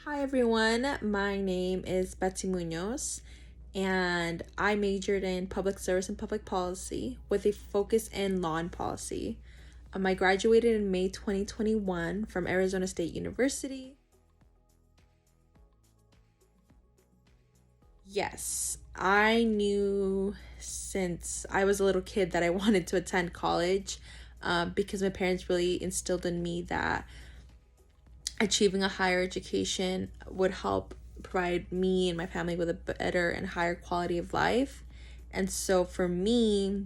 Hi everyone, my name is Betsy Munoz and I majored in public service and public policy with a focus in law and policy. I graduated in May 2021 from Arizona State University. Yes, I knew since I was a little kid that I wanted to attend college because my parents really instilled in me that achieving a higher education would help provide me and my family with a better and higher quality of life. And so for me,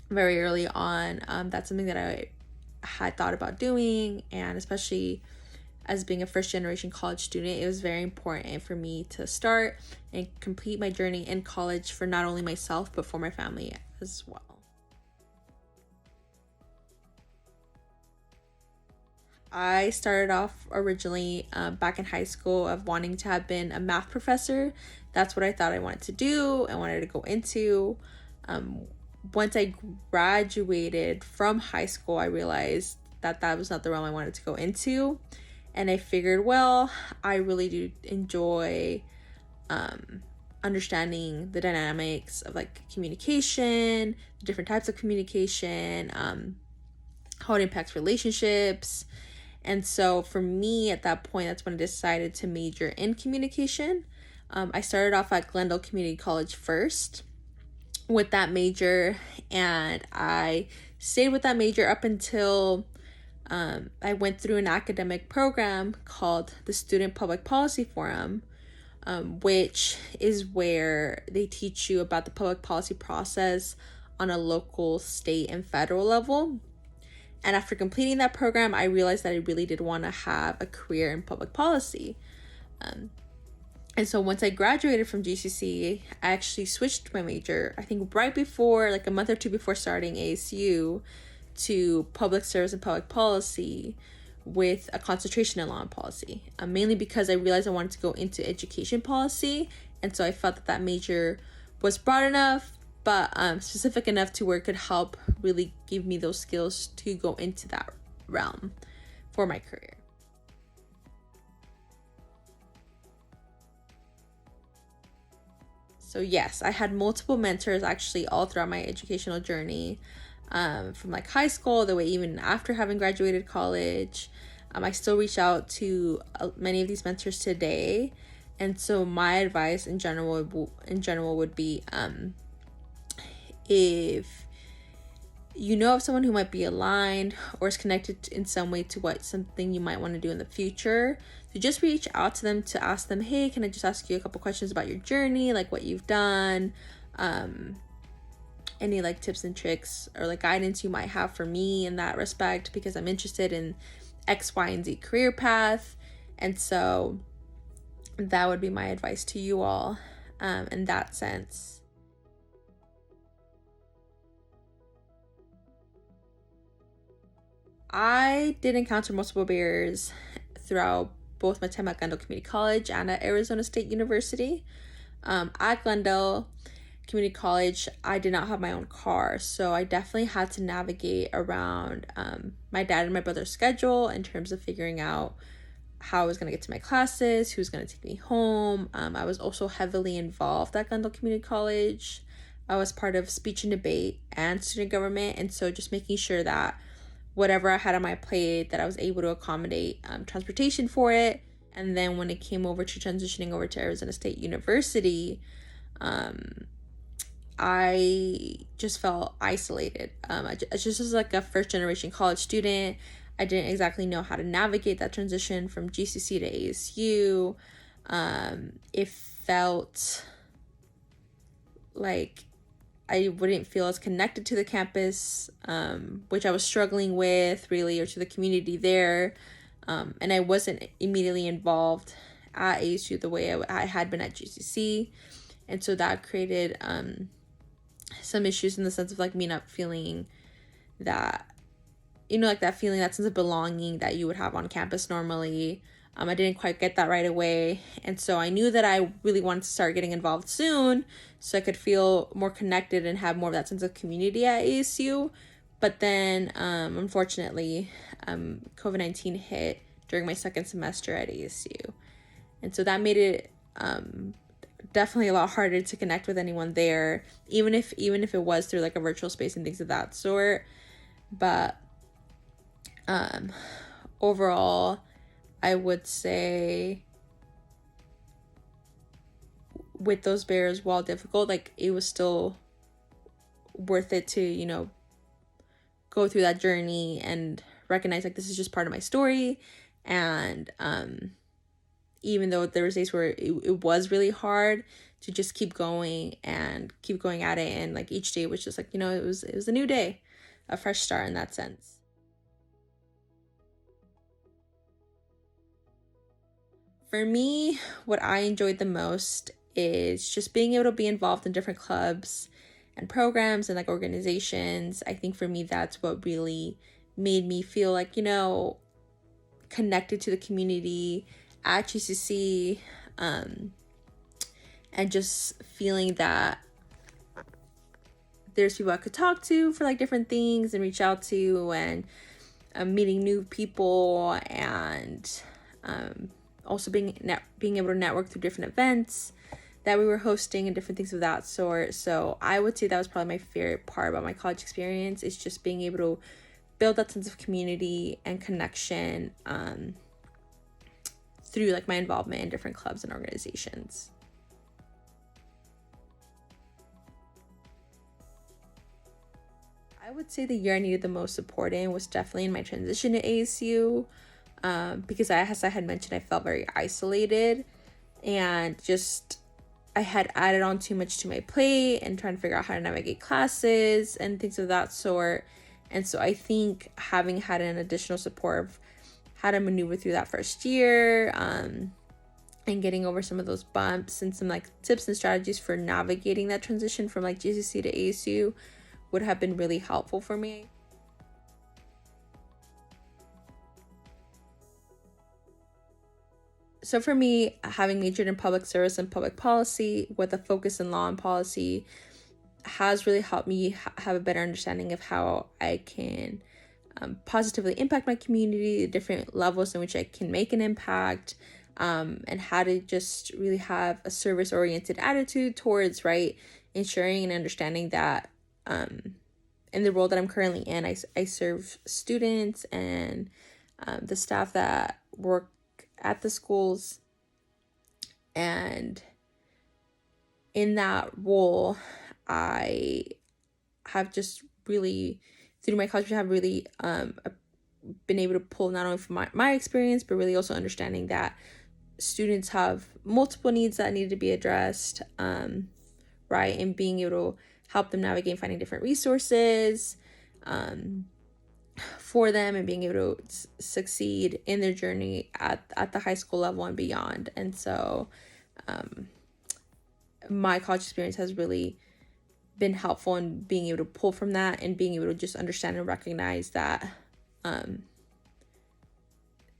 very early on, that's something that I had thought about doing. And especially as being a first generation college student, it was very important for me to start and complete my journey in college for not only myself, but for my family as well. I started off originally back in high school of wanting to have been a math professor. That's what I thought I wanted to do and wanted to go into. Once I graduated from high school, I realized that that was not the realm I wanted to go into. And I figured, well, I really do enjoy understanding the dynamics of like communication, the different types of communication, how it impacts relationships. And so for me at that point, that's when I decided to major in communication. I started off at Glendale Community College first with that major, and I stayed with that major up until I went through an academic program called the Student Public Policy Forum, which is where they teach you about the public policy process on a local, state, and federal level. And after completing that program, I realized that I really did want to have a career in public policy. And so once I graduated from GCC, I actually switched my major, I think right before, like a month or two before starting ASU, to public service and public policy with a concentration in law and policy, mainly because I realized I wanted to go into education policy. And so I felt that that major was broad enough, but specific enough to where it could help really give me those skills to go into that realm for my career. So yes, I had multiple mentors actually all throughout my educational journey, from like high school all the way even after having graduated college. I still reach out to many of these mentors today. And so my advice in general would be, if you know of someone who might be aligned or is connected in some way to what something you might want to do in the future, to just reach out to them to ask them, hey, can I just ask you a couple questions about your journey, like what you've done, any like tips and tricks or like guidance you might have for me in that respect, because I'm interested in X, Y, and Z career path. And so that would be my advice to you all in that sense. I did encounter multiple barriers throughout both my time at Glendale Community College and at Arizona State University. At Glendale Community College, I did not have my own car, so I definitely had to navigate around my dad and my brother's schedule in terms of figuring out how I was going to get to my classes, who's going to take me home. I was also heavily involved at Glendale Community College. I was part of speech and debate and student government, and so just making sure that whatever I had on my plate, that I was able to accommodate transportation for it. And then when it came over to transitioning over to Arizona State University, I just felt isolated. I just was like a first generation college student. I didn't exactly know how to navigate that transition from GCC to ASU. It felt like I wouldn't feel as connected to the campus, which I was struggling with really, or to the community there. And I wasn't immediately involved at ASU the way I had been at GCC. And so that created some issues in the sense of like me not feeling that, like that feeling, that sense of belonging that you would have on campus normally. I didn't quite get that right away. And so I knew that I really wanted to start getting involved soon so I could feel more connected and have more of that sense of community at ASU. But then, unfortunately, COVID-19 hit during my second semester at ASU. And so that made it definitely a lot harder to connect with anyone there, even if it was through like a virtual space and things of that sort. But overall, I would say with those barriers, while difficult, like it was still worth it to, you know, go through that journey and recognize like this is just part of my story. And even though there was days where it was really hard, to just keep going and keep going at it, and like each day was just like, you know, it was a new day, a fresh start in that sense. For me, what I enjoyed the most is just being able to be involved in different clubs and programs and like organizations. I think for me, that's what really made me feel like, you know, connected to the community at GCC, and just feeling that there's people I could talk to for like different things and reach out to, and meeting new people, and also being able to network through different events that we were hosting and different things of that sort. So I would say that was probably my favorite part about my college experience, is just being able to build that sense of community and connection through like my involvement in different clubs and organizations. I would say the year I needed the most support in was definitely in my transition to ASU, because as I had mentioned, I felt very isolated, and just I had added on too much to my plate and trying to figure out how to navigate classes and things of that sort. And so I think having had an additional support of how to maneuver through that first year, and getting over some of those bumps, and some like tips and strategies for navigating that transition from like GCC to ASU would have been really helpful for me. So for me, having majored in public service and public policy with a focus in law and policy has really helped me have a better understanding of how I can positively impact my community, the different levels in which I can make an impact, and how to just really have a service-oriented attitude towards, right, ensuring and understanding that in the role that I'm currently in, I serve students and the staff that work at the schools. And in that role, I have just really, through my college, have really been able to pull not only from my experience, but really also understanding that students have multiple needs that need to be addressed, right? And being able to help them navigate finding different resources for them, and being able to succeed in their journey at the high school level and beyond. And so my college experience has really been helpful in being able to pull from that, and being able to just understand and recognize that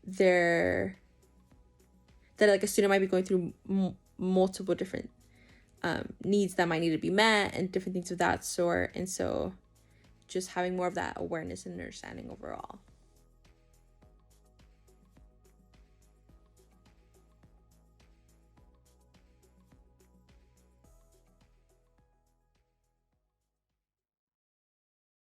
that like a student might be going through multiple different needs that might need to be met, and different things of that sort. And so just having more of that awareness and understanding overall.